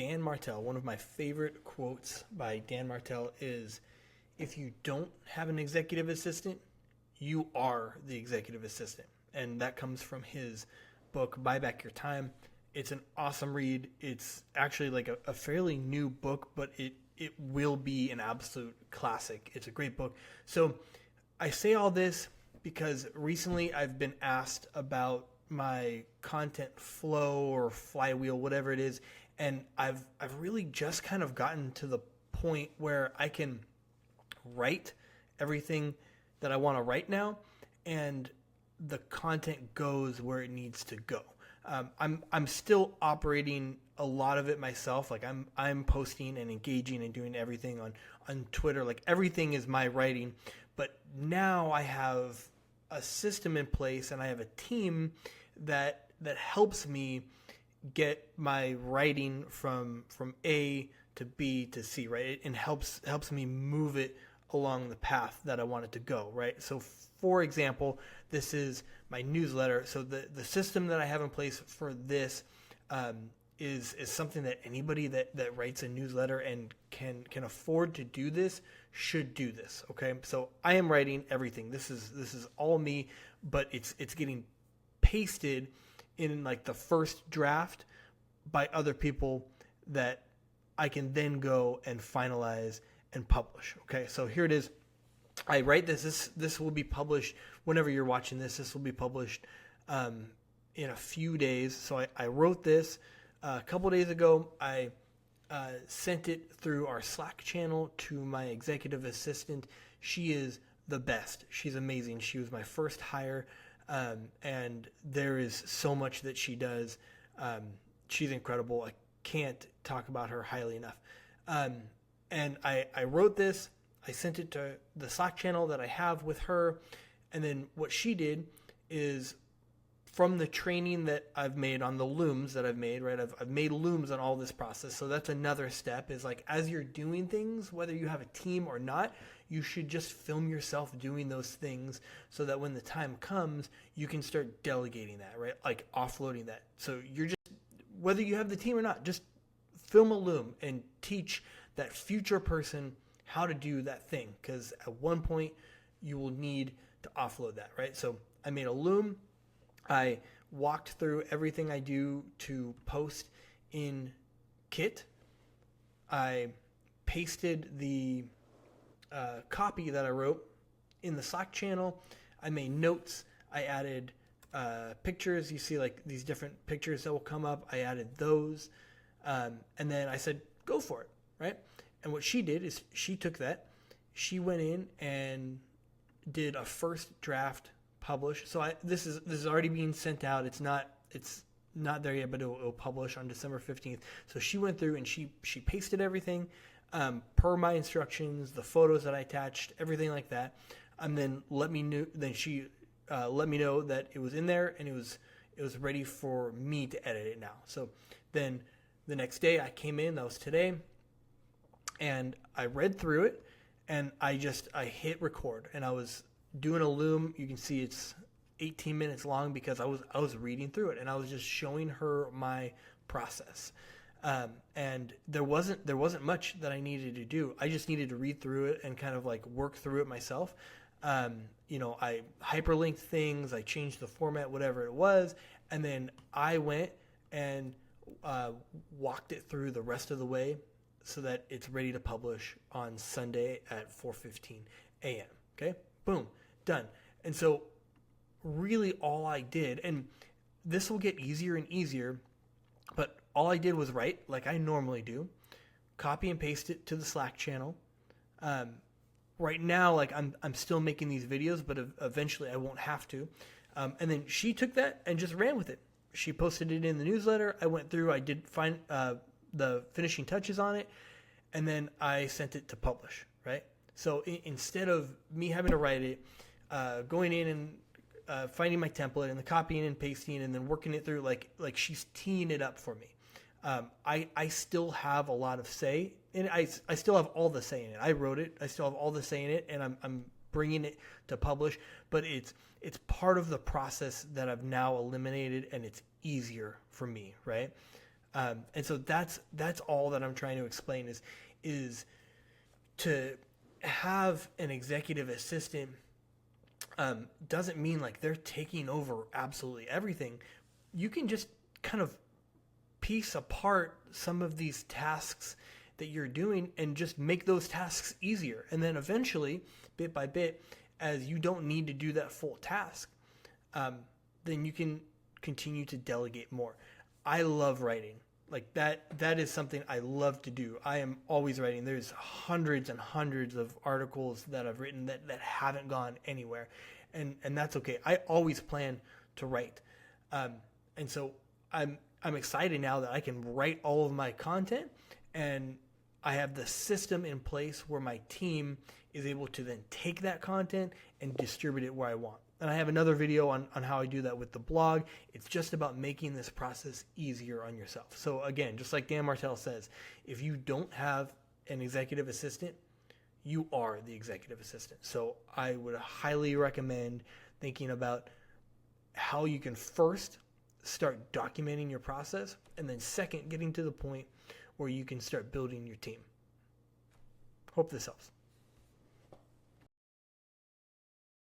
Dan Martell. One of my favorite quotes by Dan Martell is, if you don't have an executive assistant, you are the executive assistant. And that comes from his book, Buy Back Your Time. It's an awesome read. It's actually like a fairly new book, but it will be an absolute classic. It's a great book. So I say all this because recently I've been asked about my content flow or flywheel, whatever it is. And I've really just kind of gotten to the point where I can write everything that I want to write now, and the content goes where it needs to go. I'm still operating a lot of it myself. Like I'm posting and engaging and doing everything on Twitter. Like everything is my writing, but now I have a system in place and I have a team that helps me get my writing from A to B to C, right? And helps me move it along the path that I want it to go, right? So for example, this is my newsletter. So the system that I have in place for this is something that anybody that writes a newsletter and can afford to do this should do this. Okay. So I am writing everything. This is all me, but it's getting pasted in like the first draft by other people that I can then go and finalize and publish. Okay, so here it is. I write this. This will be published whenever you're watching this. This will be published in a few days. So I wrote this a couple days ago. I sent it through our Slack channel to my executive assistant. She is the best. She's amazing. She was my first hire, and there is so much that she does. She's incredible. I can't talk about her highly enough. And I wrote this. I sent it to the Slack channel that I have with her. And then what she did is, from the training that I've made on the looms that I've made, right? I've made looms on all this process. So that's another step, is like, as you're doing things, whether you have a team or not, you should just film yourself doing those things so that when the time comes, you can start delegating that, right? Like offloading that. So you're just, whether you have the team or not, just film a loom and teach that future person how to do that thing. Because at one point you will need to offload that, right? So I made a loom. I walked through everything I do to post in Kit. I pasted the copy that I wrote in the Slack channel. I made notes. I added pictures. You see like these different pictures that will come up. I added those. And then I said, go for it, right? And what she did is she took that. She went in and did a first draft publish. So this is already being sent out. It's not there yet, but it'll publish on December 15th. So she went through and she pasted everything per my instructions, the photos that I attached, everything like that, and then she let me know that it was in there and it was ready for me to edit it now. So then the next day I came in, that was today, and I read through it and I hit record, and I was doing a loom. You can see it's 18 minutes long because I was reading through it and I was just showing her my process. And there wasn't much that I needed to do. I just needed to read through it and kind of like work through it myself. I hyperlinked things, I changed the format, whatever it was, and then I went and walked it through the rest of the way so that it's ready to publish on Sunday at 4:15 a.m. Okay, boom, done. And so really all I did, and this will get easier and easier, but all I did was write like I normally do, copy and paste it to the Slack channel. Right now, like I'm still making these videos, but eventually I won't have to. And then she took that and just ran with it. She posted it in the newsletter. I went through, I did find the finishing touches on it, and then I sent it to publish, right? So instead of me having to write it, going in and finding my template and the copying and pasting and then working it through, like she's teeing it up for me. I still have a lot of say in it. I still have all the say in it. I wrote it. I still have all the say in it, and I'm bringing it to publish. But it's part of the process that I've now eliminated, and it's easier for me, right? And so that's all that I'm trying to explain is to have an executive assistant doesn't mean like they're taking over absolutely everything. You can just kind of piece apart some of these tasks that you're doing and just make those tasks easier. And then eventually, bit by bit, as you don't need to do that full task, then you can continue to delegate more. I love writing. Like that is something I love to do. I am always writing. There's hundreds and hundreds of articles that I've written that haven't gone anywhere. And that's okay. I always plan to write. And so I'm excited now that I can write all of my content, and I have the system in place where my team is able to then take that content and distribute it where I want. And I have another video on how I do that with the blog. It's just about making this process easier on yourself. So again, just like Dan Martell says, if you don't have an executive assistant, you are the executive assistant. So I would highly recommend thinking about how you can first start documenting your process, and then second, getting to the point where you can start building your team. Hope this helps.